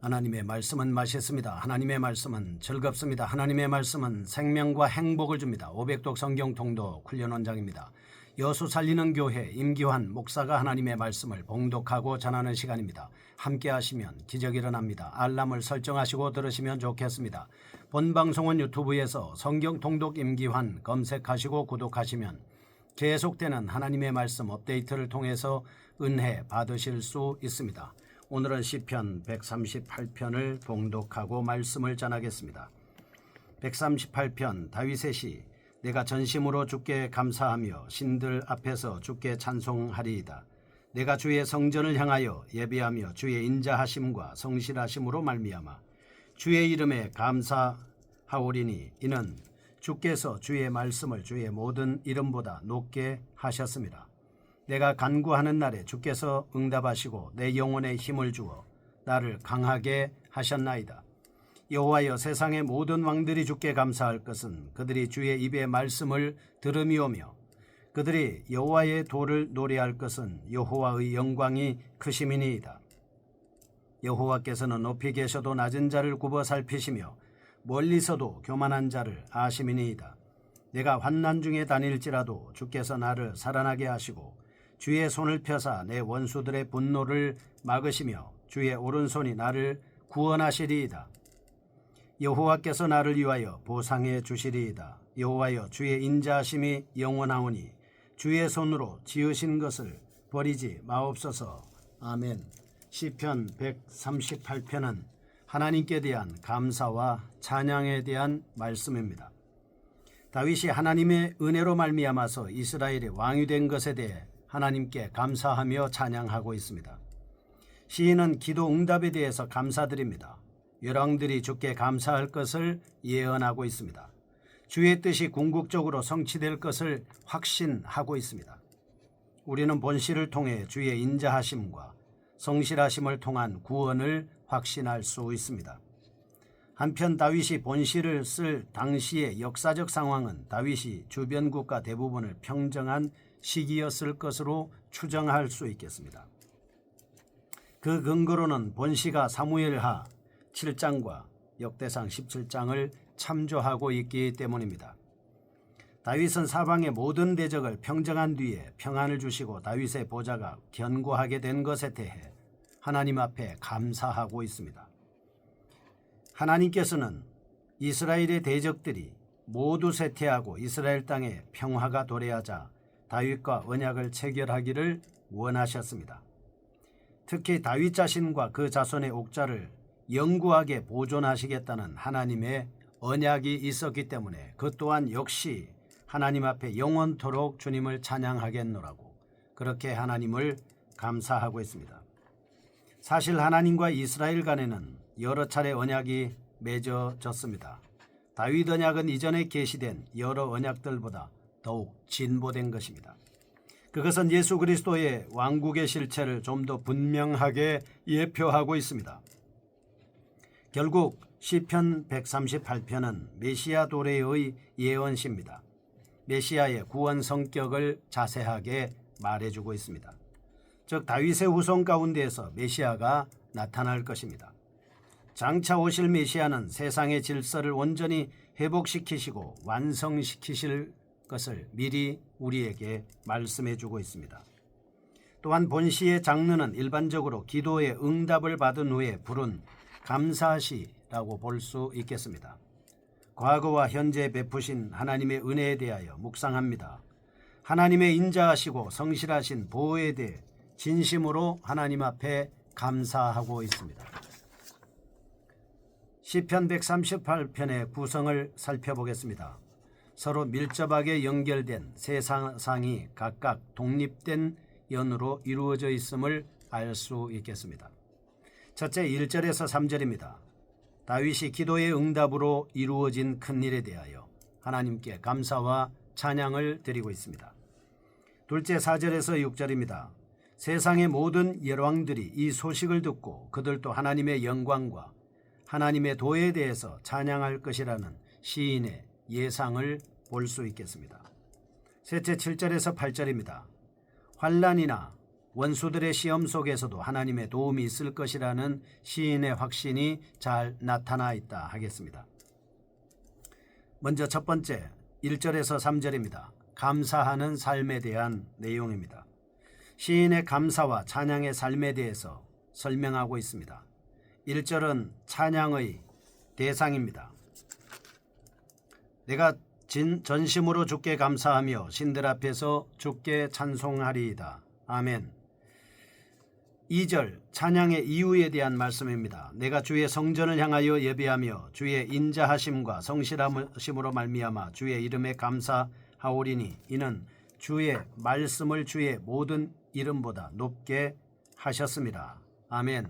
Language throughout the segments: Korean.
하나님의 말씀은 맛있습니다. 하나님의 말씀은 즐겁습니다. 하나님의 말씀은 생명과 행복을 줍니다. 500독 성경 통독 훈련 원장입니다. 여수 살리는 교회 임기환 목사가 하나님의 말씀을 봉독하고 전하는 시간입니다. 함께 하시면 기적이 일어납니다. 알람을 설정하시고 들으시면 좋겠습니다. 본 방송은 유튜브에서 성경 통독 임기환 검색하시고 구독하시면 계속되는 하나님의 말씀 업데이트를 통해서 은혜 받으실 수 있습니다. 오늘은 시편 138편을 봉독하고 말씀을 전하겠습니다. 138편 다윗의 시. 내가 전심으로 주께 감사하며 신들 앞에서 주께 찬송하리이다. 내가 주의 성전을 향하여 예배하며 주의 인자하심과 성실하심으로 말미암아 주의 이름에 감사하오리니 이는 주께서 주의 말씀을 주의 모든 이름보다 높게 하셨습니다. 내가 간구하는 날에 주께서 응답하시고 내 영혼에 힘을 주어 나를 강하게 하셨나이다. 여호와여, 세상의 모든 왕들이 주께 감사할 것은 그들이 주의 입의 말씀을 들음이오며 그들이 여호와의 도를 노래할 것은 여호와의 영광이 크심이니이다. 여호와께서는 높이 계셔도 낮은 자를 굽어 살피시며 멀리서도 교만한 자를 아심이니이다. 내가 환난 중에 다닐지라도 주께서 나를 살아나게 하시고 주의 손을 펴사 내 원수들의 분노를 막으시며 주의 오른손이 나를 구원하시리이다. 여호와께서 나를 위하여 보상해 주시리이다. 여호와여, 주의 인자하심이 영원하오니 주의 손으로 지으신 것을 버리지 마옵소서. 아멘. 시편 138편은 하나님께 대한 감사와 찬양에 대한 말씀입니다. 다윗이 하나님의 은혜로 말미암아서 이스라엘의 왕이 된 것에 대해 하나님께 감사하며 찬양하고 있습니다. 시인은 기도 응답에 대해서 감사드립니다. 열왕들이 주께 감사할 것을 예언하고 있습니다. 주의 뜻이 궁극적으로 성취될 것을 확신하고 있습니다. 우리는 본시를 통해 주의 인자하심과 성실하심을 통한 구원을 확신할 수 있습니다. 한편 다윗이 본시를 쓸 당시의 역사적 상황은 다윗이 주변 국가 대부분을 평정한 시기였을 것으로 추정할 수 있겠습니다. 그 근거로는 본시가 사무엘하 7장과 역대상 17장을 참조하고 있기 때문입니다. 다윗은 사방의 모든 대적을 평정한 뒤에 평안을 주시고 다윗의 보좌가 견고하게 된 것에 대해 하나님 앞에 감사하고 있습니다. 하나님께서는 이스라엘의 대적들이 모두 쇠퇴하고 이스라엘 땅에 평화가 도래하자 다윗과 언약을 체결하기를 원하셨습니다. 특히 다윗 자신과 그 자손의 옥좌를 영구하게 보존하시겠다는 하나님의 언약이 있었기 때문에 그 또한 역시 하나님 앞에 영원토록 주님을 찬양하겠노라고 그렇게 하나님을 감사하고 있습니다. 사실 하나님과 이스라엘 간에는 여러 차례 언약이 맺어졌습니다. 다윗 언약은 이전에 계시된 여러 언약들보다 더욱 진보된 것입니다. 그것은 예수 그리스도의 왕국의 실체를 좀 더 분명하게 예표하고 있습니다. 결국 시편 138편은 메시아 도래의 예언시입니다. 메시아의 구원 성격을 자세하게 말해주고 있습니다. 즉 다윗의 후손 가운데에서 메시아가 나타날 것입니다. 장차 오실 메시아는 세상의 질서를 온전히 회복시키시고 완성시키실 것을 미리 우리에게 말씀해주고 있습니다. 또한 본시의 장르는 일반적으로 기도의 응답을 받은 후에 부른 감사시라고 볼 수 있겠습니다. 과거와 현재 베푸신 하나님의 은혜에 대하여 묵상합니다. 하나님의 인자하시고 성실하신 보호에 대해 진심으로 하나님 앞에 감사하고 있습니다. 시편 138편의 구성을 살펴보겠습니다. 서로 밀접하게 연결된 세 사상이 각각 독립된 연으로 이루어져 있음을 알 수 있겠습니다. 첫째 1절에서 3절입니다. 다윗이 기도의 응답으로 이루어진 큰일에 대하여 하나님께 감사와 찬양을 드리고 있습니다. 둘째 4절에서 6절입니다. 세상의 모든 열왕들이 이 소식을 듣고 그들도 하나님의 영광과 하나님의 도에 대해서 찬양할 것이라는 시인의 예상을 볼 수 있겠습니다. 셋째 7절에서 8절입니다. 환난이나 원수들의 시험 속에서도 하나님의 도움이 있을 것이라는 시인의 확신이 잘 나타나 있다 하겠습니다. 먼저 첫 번째 1절에서 3절입니다. 감사하는 삶에 대한 내용입니다. 시인의 감사와 찬양의 삶에 대해서 설명하고 있습니다. 1절은 찬양의 대상입니다. 내가 전심으로 주께 감사하며 신들 앞에서 주께 찬송하리이다. 아멘. 2절 찬양의 이유에 대한 말씀입니다. 내가 주의 성전을 향하여 예배하며 주의 인자하심과 성실하심으로 말미암아 주의 이름에 감사하오리니 이는 주의 말씀을 주의 모든 이름보다 높게 하셨습니다. 아멘.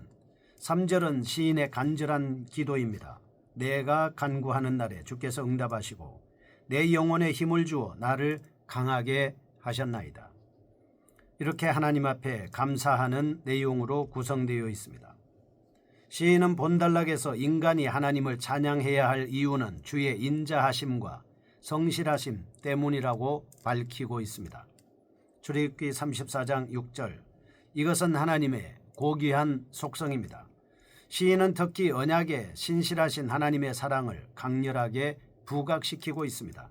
3절은 시인의 간절한 기도입니다. 내가 간구하는 날에 주께서 응답하시고 내 영혼에 힘을 주어 나를 강하게 하셨나이다. 이렇게 하나님 앞에 감사하는 내용으로 구성되어 있습니다. 시인은 본단락에서 인간이 하나님을 찬양해야 할 이유는 주의 인자하심과 성실하심 때문이라고 밝히고 있습니다. 출애굽기 34장 6절 이것은 하나님의 고귀한 속성입니다. 시인은 특히 언약에 신실하신 하나님의 사랑을 강렬하게 부각시키고 있습니다.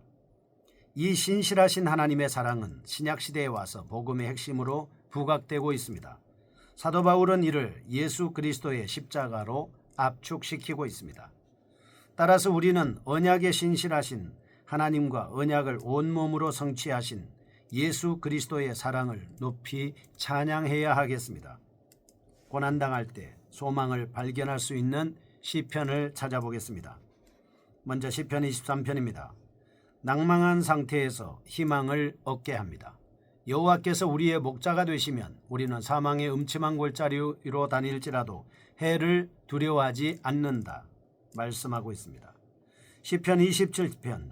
이 신실하신 하나님의 사랑은 신약시대에 와서 복음의 핵심으로 부각되고 있습니다. 사도 바울은 이를 예수 그리스도의 십자가로 압축시키고 있습니다. 따라서 우리는 언약에 신실하신 하나님과 언약을 온몸으로 성취하신 예수 그리스도의 사랑을 높이 찬양해야 하겠습니다. 고난당할 때 소망을 발견할 수 있는 시편을 찾아보겠습니다. 먼저 시편 23편입니다. 낭망한 상태에서 희망을 얻게 합니다. 여호와께서 우리의 목자가 되시면 우리는 사망의 음침한 골짜기로 다닐지라도 해를 두려워하지 않는다 말씀하고 있습니다. 시편 27편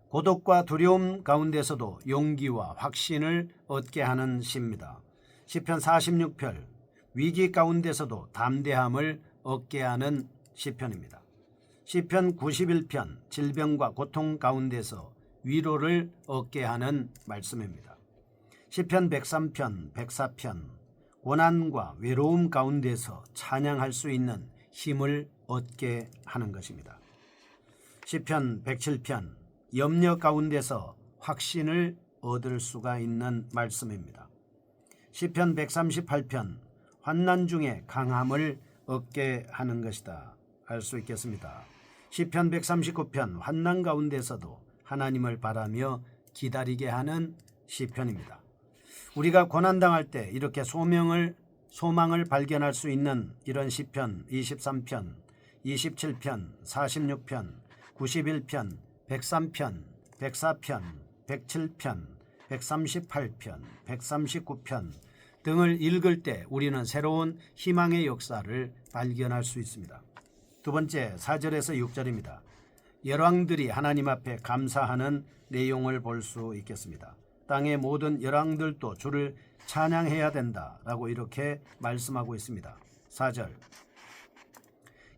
고독과 두려움 가운데서도 용기와 확신을 얻게 하는 시입니다. 시편 46편 위기 가운데서도 담대함을 얻게 하는 시편입니다. 시편 91편 질병과 고통 가운데서 위로를 얻게 하는 말씀입니다. 시편 103편 104편 고난과 외로움 가운데서 찬양할 수 있는 힘을 얻게 하는 것입니다. 시편 107편 염려 가운데서 확신을 얻을 수가 있는 말씀입니다. 시편 138편 환난 중에 강함을 얻게 하는 것이다 알 수 있겠습니다. 시편 139편 환난 가운데서도 하나님을 바라며 기다리게 하는 시편입니다. 우리가 고난당할 때 이렇게 소망을 발견할 수 있는 이런 시편 23편, 27편, 46편, 91편, 103편, 104편, 107편, 138편, 139편 등을 읽을 때 우리는 새로운 희망의 역사를 발견할 수 있습니다. 두 번째 4절에서 6절입니다. 열왕들이 하나님 앞에 감사하는 내용을 볼 수 있겠습니다. 땅의 모든 열왕들도 주를 찬양해야 된다라고 이렇게 말씀하고 있습니다. 4절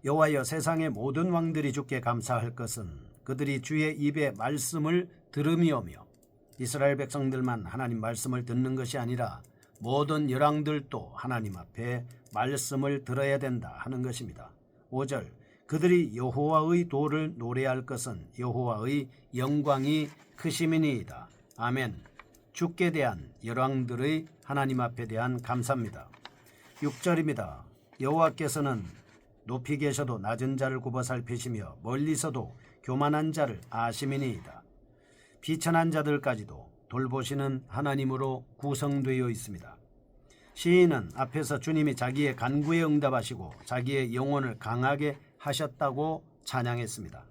여호와여 세상의 모든 왕들이 주께 감사할 것은 그들이 주의 입의 말씀을 들으며오며 이스라엘 백성들만 하나님 말씀을 듣는 것이 아니라 모든 열왕들도 하나님 앞에 말씀을 들어야 된다 하는 것입니다. 5절 그들이 여호와의 도를 노래할 것은 여호와의 영광이 크심이니이다. 아멘. 주께 대한 열왕들의 하나님 앞에 대한 감사입니다. 6절입니다. 여호와께서는 높이 계셔도 낮은 자를 굽어 살피시며 멀리서도 교만한 자를 아심이니이다. 비천한 자들까지도 돌보시는 하나님으로 구성되어 있습니다. 시인은 앞에서 주님이 자기의 간구에 응답하시고 자기의 영혼을 강하게 하셨다고 찬양했습니다.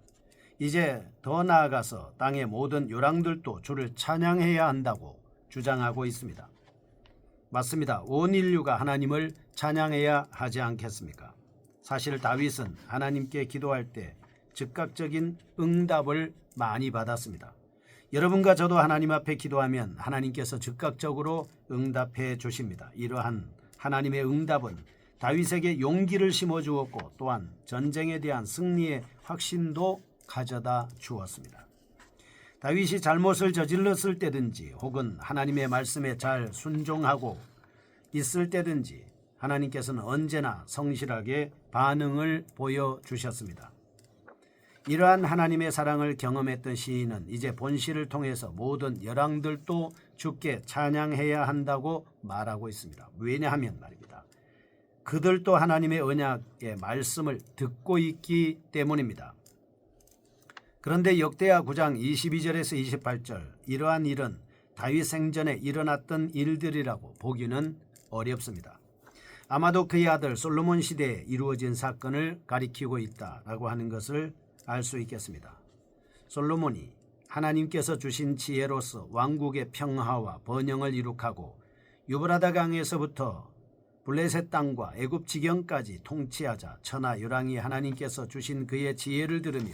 이제 더 나아가서 땅의 모든 열왕들도 주를 찬양해야 한다고 주장하고 있습니다. 맞습니다. 온 인류가 하나님을 찬양해야 하지 않겠습니까? 사실 다윗은 하나님께 기도할 때 즉각적인 응답을 많이 받았습니다. 여러분과 저도 하나님 앞에 기도하면 하나님께서 즉각적으로 응답해 주십니다. 이러한 하나님의 응답은 다윗에게 용기를 심어주었고 또한 전쟁에 대한 승리의 확신도 가져다 주었습니다. 다윗이 잘못을 저질렀을 때든지 혹은 하나님의 말씀에 잘 순종하고 있을 때든지 하나님께서는 언제나 성실하게 반응을 보여주셨습니다. 이러한 하나님의 사랑을 경험했던 시인은 이제 본시를 통해서 모든 열왕들도 주께 찬양해야 한다고 말하고 있습니다. 왜냐하면 말입니다. 그들도 하나님의 언약의 말씀을 듣고 있기 때문입니다. 그런데 역대하 9장 22절에서 28절 이러한 일은 다윗 생전에 일어났던 일들이라고 보기는 어렵습니다. 아마도 그의 아들 솔로몬 시대에 이루어진 사건을 가리키고 있다라고 하는 것을 알 수 있겠습니다. 솔로몬이 하나님께서 주신 지혜로서 왕국의 평화와 번영을 이룩하고 유브라다 강에서부터 블레셋 땅과 애굽 지경까지 통치하자 천하 열왕이 하나님께서 주신 그의 지혜를 들으며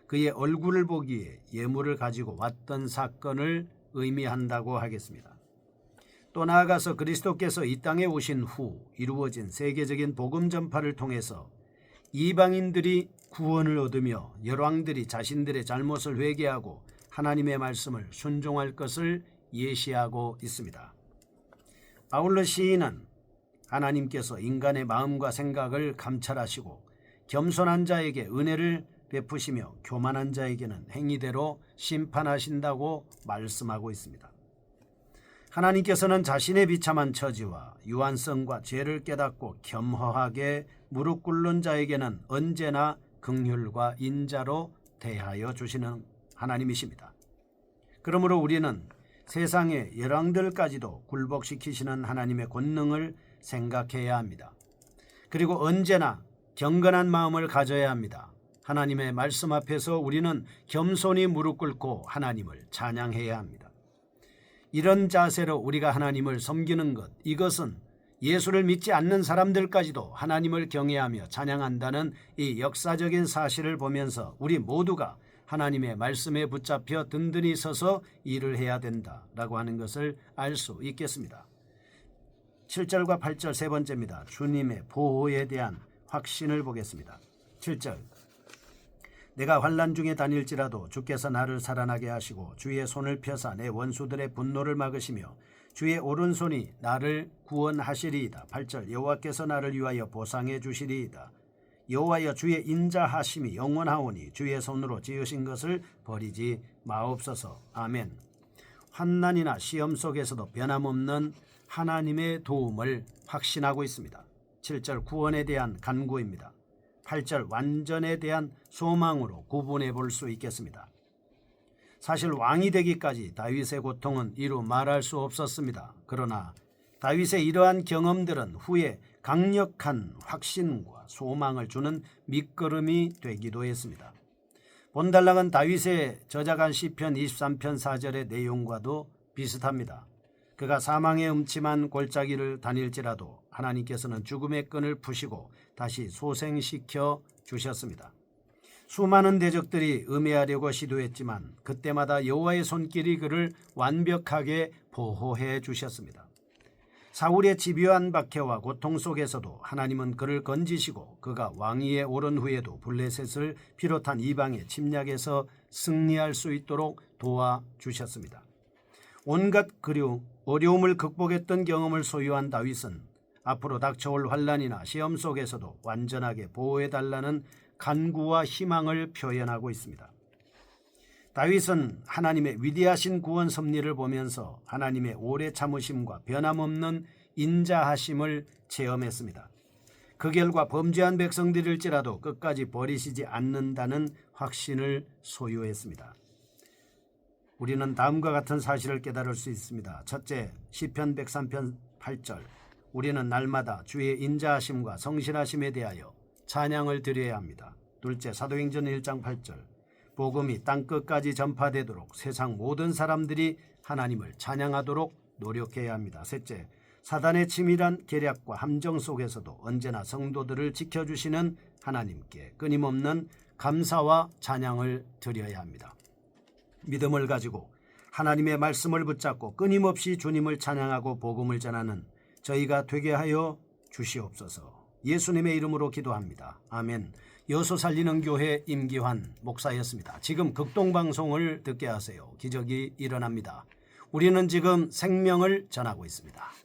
그의 얼굴을 보기에 예물을 가지고 왔던 사건을 의미한다고 하겠습니다. 또 나아가서 그리스도께서 이 땅에 오신 후 이루어진 세계적인 복음 전파를 통해서 이방인들이 구원을 얻으며 열왕들이 자신들의 잘못을 회개하고 하나님의 말씀을 순종할 것을 예시하고 있습니다. 아울러 시인은 하나님께서 인간의 마음과 생각을 감찰하시고 겸손한 자에게 은혜를 베푸시며 교만한 자에게는 행위대로 심판하신다고 말씀하고 있습니다. 하나님께서는 자신의 비참한 처지와 유한성과 죄를 깨닫고 겸허하게 무릎 꿇는 자에게는 언제나 긍휼과 인자로 대하여 주시는 하나님이십니다. 그러므로 우리는 세상의 열왕들까지도 굴복시키시는 하나님의 권능을 생각해야 합니다. 그리고 언제나 경건한 마음을 가져야 합니다. 하나님의 말씀 앞에서 우리는 겸손히 무릎 꿇고 하나님을 찬양해야 합니다. 이런 자세로 우리가 하나님을 섬기는 것, 이것은 예수를 믿지 않는 사람들까지도 하나님을 경외하며 찬양한다는 이 역사적인 사실을 보면서 우리 모두가 하나님의 말씀에 붙잡혀 든든히 서서 일을 해야 된다라고 하는 것을 알 수 있겠습니다. 7절과 8절 세 번째입니다. 주님의 보호에 대한 확신을 보겠습니다. 7절 내가 환난 중에 다닐지라도 주께서 나를 살아나게 하시고 주의 손을 펴사 내 원수들의 분노를 막으시며 주의 오른손이 나를 구원하시리이다. 8절 여호와께서 나를 위하여 보상해 주시리이다. 여호와여 주의 인자하심이 영원하오니 주의 손으로 지으신 것을 버리지 마옵소서. 아멘. 환난이나 시험 속에서도 변함없는 하나님의 도움을 확신하고 있습니다. 7절 구원에 대한 간구입니다. 8절 완전에 대한 소망으로 구분해 볼 수 있겠습니다. 사실 왕이 되기까지 다윗의 고통은 이루 말할 수 없었습니다. 그러나 다윗의 이러한 경험들은 후에 강력한 확신과 소망을 주는 밑거름이 되기도 했습니다. 본달락은 다윗의 저작한 시편 23편 4절의 내용과도 비슷합니다. 그가 사망의 음침한 골짜기를 다닐지라도 하나님께서는 죽음의 끈을 푸시고 다시 소생시켜 주셨습니다. 수많은 대적들이 음해하려고 시도했지만 그때마다 여호와의 손길이 그를 완벽하게 보호해 주셨습니다. 사울의 집요한 박해와 고통 속에서도 하나님은 그를 건지시고 그가 왕위에 오른 후에도 블레셋을 비롯한 이방의 침략에서 승리할 수 있도록 도와주셨습니다. 온갖 어려움을 극복했던 경험을 소유한 다윗은 앞으로 닥쳐올 환난이나 시험 속에서도 완전하게 보호해달라는 간구와 희망을 표현하고 있습니다. 다윗은 하나님의 위대하신 구원 섭리를 보면서 하나님의 오래 참으심과 변함없는 인자하심을 체험했습니다. 그 결과 범죄한 백성들일지라도 끝까지 버리시지 않는다는 확신을 소유했습니다. 우리는 다음과 같은 사실을 깨달을 수 있습니다. 첫째, 시편 103편 8절 우리는 날마다 주의 인자하심과 성실하심에 대하여 찬양을 드려야 합니다. 둘째, 사도행전 1장 8절 복음이 땅끝까지 전파되도록 세상 모든 사람들이 하나님을 찬양하도록 노력해야 합니다. 셋째, 사단의 치밀한 계략과 함정 속에서도 언제나 성도들을 지켜주시는 하나님께 끊임없는 감사와 찬양을 드려야 합니다. 믿음을 가지고 하나님의 말씀을 붙잡고 끊임없이 주님을 찬양하고 복음을 전하는 저희가 되게 하여 주시옵소서. 예수님의 이름으로 기도합니다. 아멘. 여수 살리는 교회 임기환 목사였습니다. 지금 극동방송을 듣게 하세요. 기적이 일어납니다. 우리는 지금 생명을 전하고 있습니다.